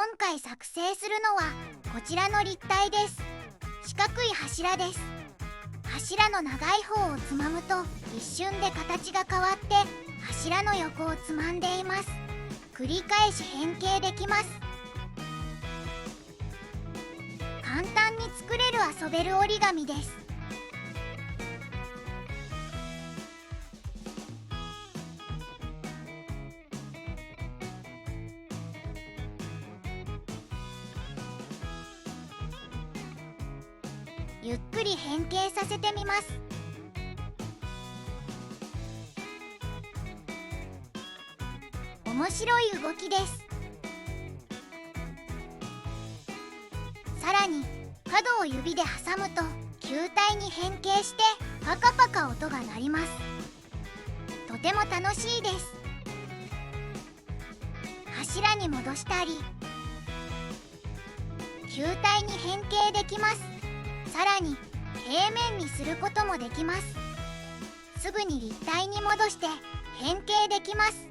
今回作成するのはこちらの立体です。四角い柱です。柱の長い方をつまむと一瞬で形が変わって柱の横をつまんでいます。繰り返し変形できます。簡単に作れる遊べる折り紙です。ゆっくり変形させてみます。面白い動きです。さらに角を指で挟むと球体に変形してパカパカ音が鳴ります。とても楽しいです。柱に戻したり球体に変形できます。さらに平面にすることもできます。すぐに立体に戻して変形できます。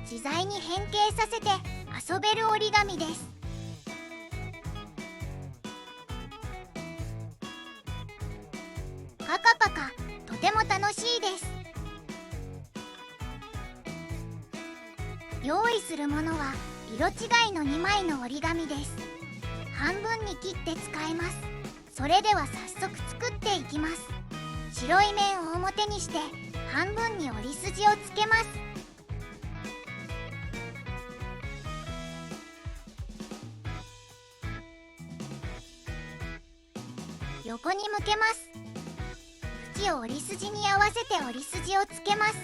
自在に変形させて遊べる折り紙です。パカパカ、とても楽しいです。用意するものは色違いの2枚の折り紙です。半分に切って使います。それでは早速作っていきます。白い面を表にして半分に折り筋をつけます。横に向けます。縁を折り筋に合わせて折り筋をつけます。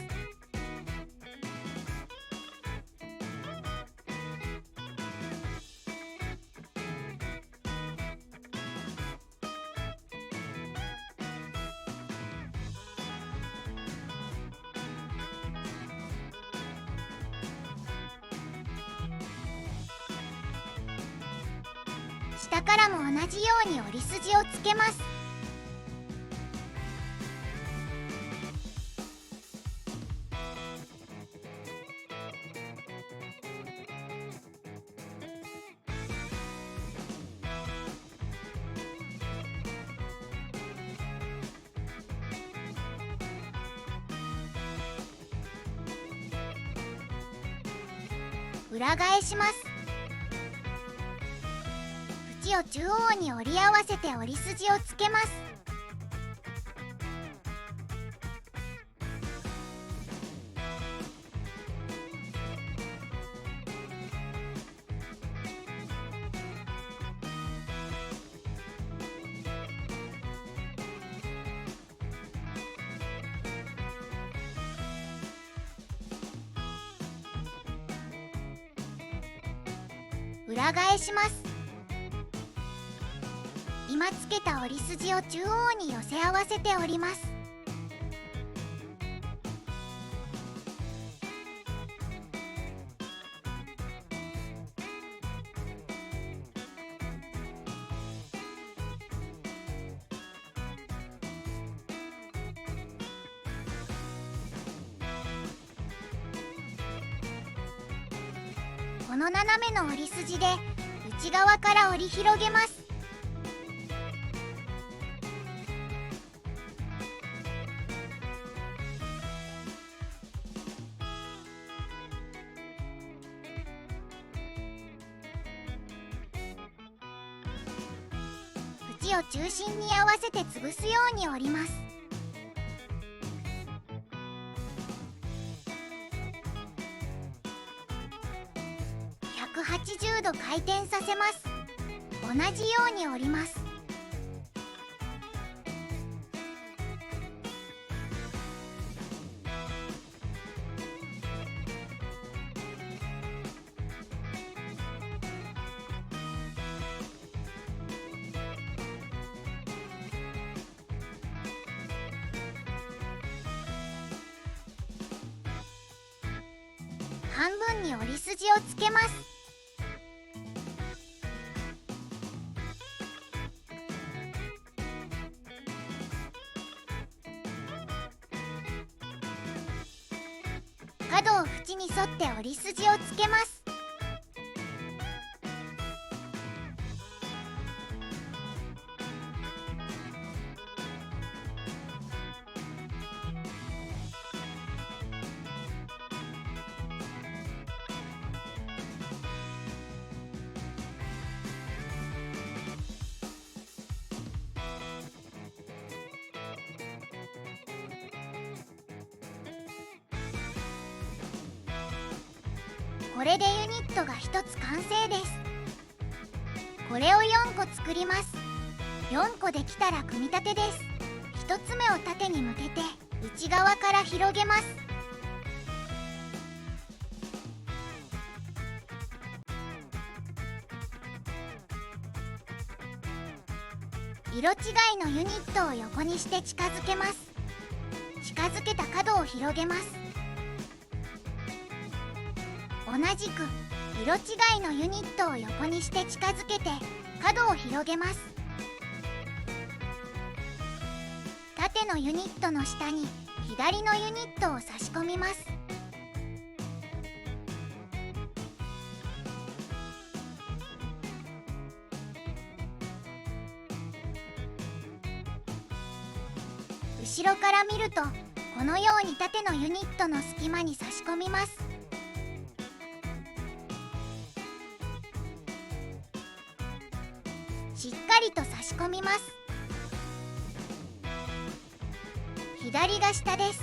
下からも同じように折り筋をつけます。裏返します。縁を中央に折り合わせて折り筋をつけます。裏返します。今つけた折り筋を中央に寄せ合わせて折ります。この斜めの折り筋で内側から折り広げます。縁を中心に合わせて潰すように折ります。180度回転させます。同じように折ります。半分に折り筋をつけます。角を縁に沿って折り筋をつけます。これでユニットが1つ完成です。これを4個作ります。4個できたら組み立てです。1つ目を縦に向けて内側から広げます。色違いのユニットを横にして近づけます。近づけた角を広げます。同じく色違いのユニットを横にして近づけて角を広げます。縦のユニットの下に左のユニットを差し込みます。後ろから見るとこのように縦のユニットの隙間に差し込みます。しっかりと差し込みます。左が下です。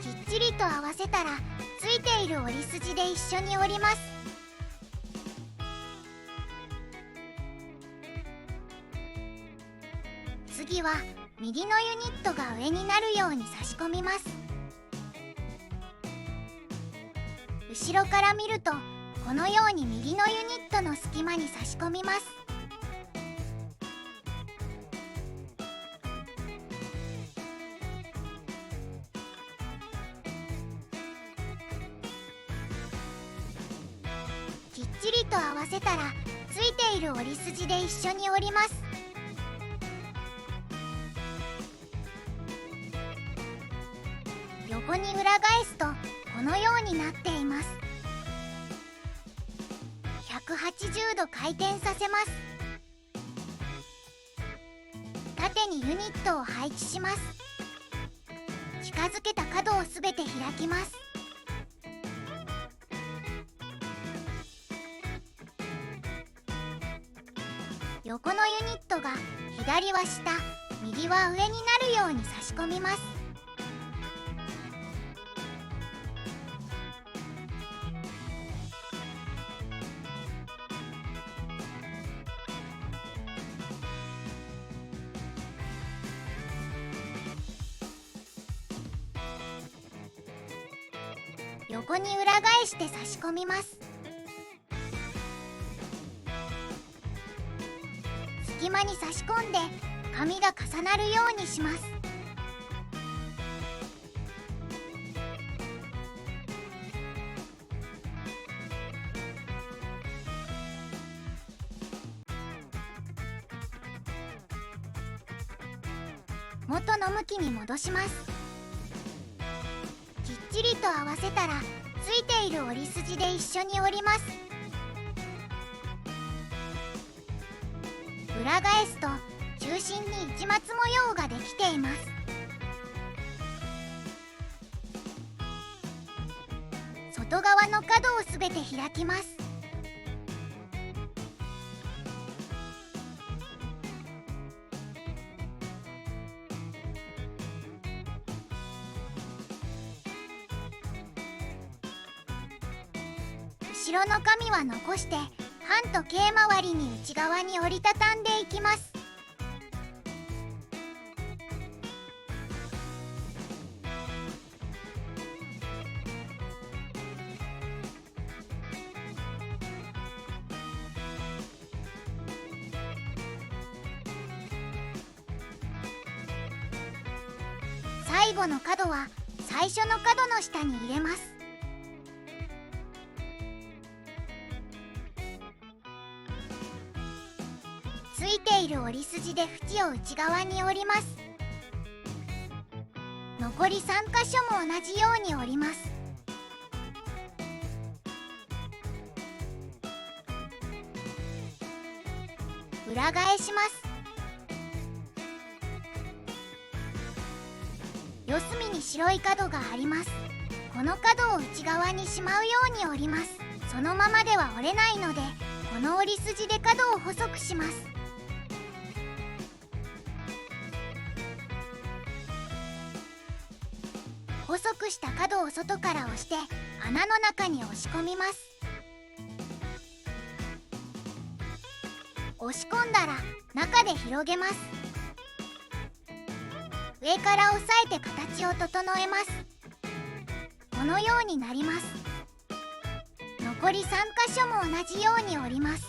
きっちりと合わせたらついている折り筋で一緒に折ります。次は右のユニットが上になるように差し込みます。後ろから見るとこのように右のユニットの隙間に差し込みます。きっちりと合わせたらついている折り筋で一緒に折ります。横に裏返すとこのようになっています。180度回転させます。縦にユニットを配置します。近づけた角をすべて開きます。横のユニットが左は下、右は上になるように差し込みます。横に裏返して差し込みます。隙間に差し込んで紙が重なるようにします。元の向きに戻します。きっちりと合わせたらついている折り筋で一緒に折ります。裏返すと中心に市松模様ができています。外側の角をすべて開きます。後ろの紙は残して半時計回りに内側に折りたたんでいきます。最後の角は最初の角の下に入れます。ついている折り筋で縁を内側に折ります。残り3箇所も同じように折ります。裏返します。四隅に白い角があります。この角を内側にしまうように折ります。そのままでは折れないので、この折り筋で角を細くします。細くした角を外から押して穴の中に押し込みます。押し込んだら中で広げます。上から押さえて形を整えます。このようになります。残り3箇所も同じように折ります。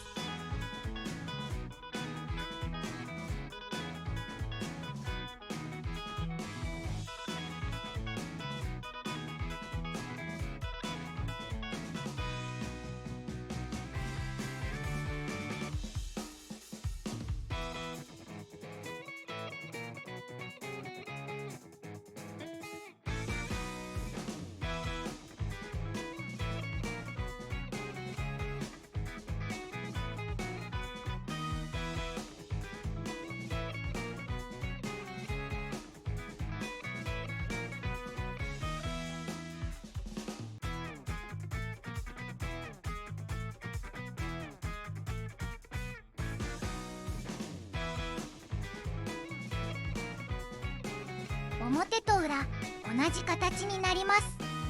表と裏、同じ形になります。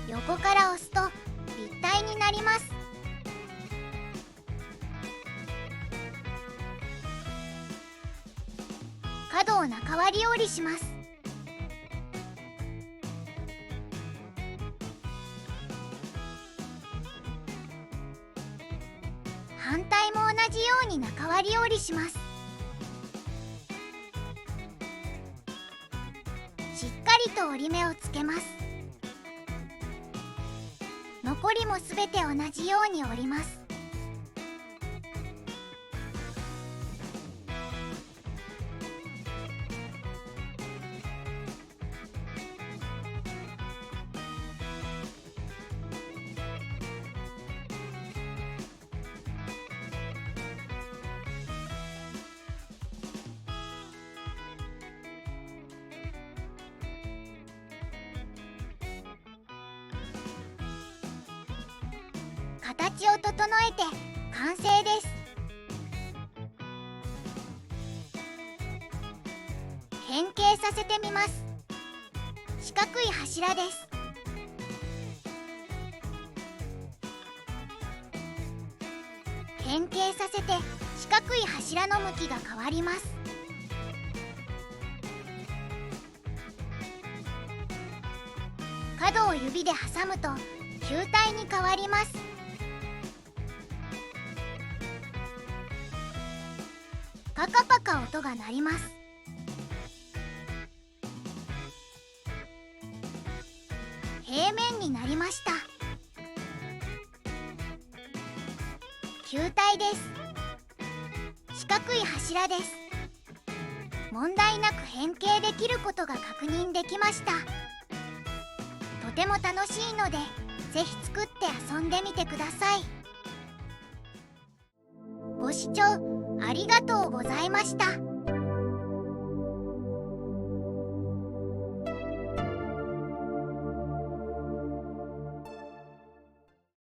横から押すと立体になります。角を中割り折りします。反対も同じように中割り折りします。しっかりと折り目をつけます。残りもすべて同じように折ります。形を整えて完成です。変形させてみます。四角い柱です。変形させて四角い柱の向きが変わります。角を指で挟むと球体に変わります。パカパカ音が鳴ります。平面になりました。球体です。四角い柱です。問題なく変形できることが確認できました。とても楽しいので、ぜひ作って遊んでみてください。ご視聴ありがとうございました。